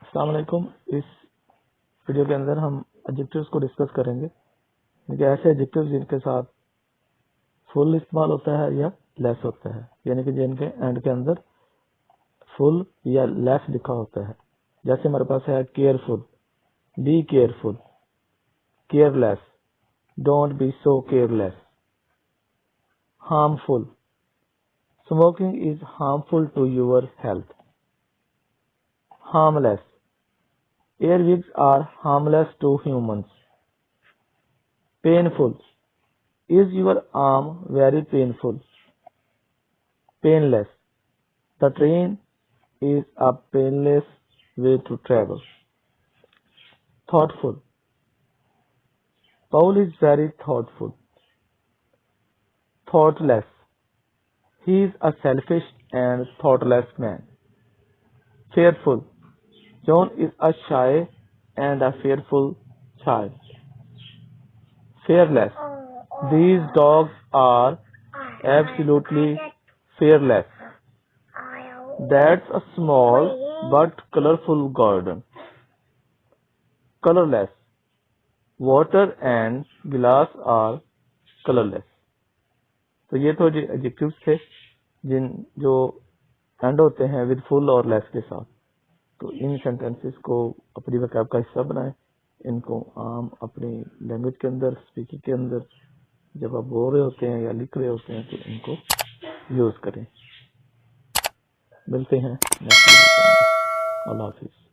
अस्सलाम वालेकुम। इस वीडियो के अंदर हम एडजेक्टिव्स को डिस्कस करेंगे, यानी कि ऐसे एडजेक्टिव्स जिनके साथ फुल इस्तेमाल होता है या लेस होता है, यानी कि जिनके एंड के अंदर फुल या लेस लिखा होता है। जैसे हमारे पास है careful, be careful, careless, don't be so careless, harmful, smoking is harmful to your health, harmless, earwigs are harmless to humans, painful, is your arm very painful, painless, the train is a painless way to travel, thoughtful, Paul is very thoughtful, thoughtless, he is a selfish and thoughtless man, fearful, John is a shy and a fearful child, fearless, these dogs are absolutely fearless. That's a small but colorful garden. Colorless. Water and glass are colorless. तो ये तो adjectives थे जो and होते हैं with full और less के साथ। तो इन सेंटेंसेस को अपनी वोकैब का हिस्सा बनाएं। इनको आम अपनी लैंग्वेज के अंदर, स्पीकिंग के अंदर जब आप बोल रहे होते हैं या लिख रहे होते हैं तो इनको यूज करें। मिलते हैं नेक्स्ट वीडियो के अंदर। अल्लाह हाफिज।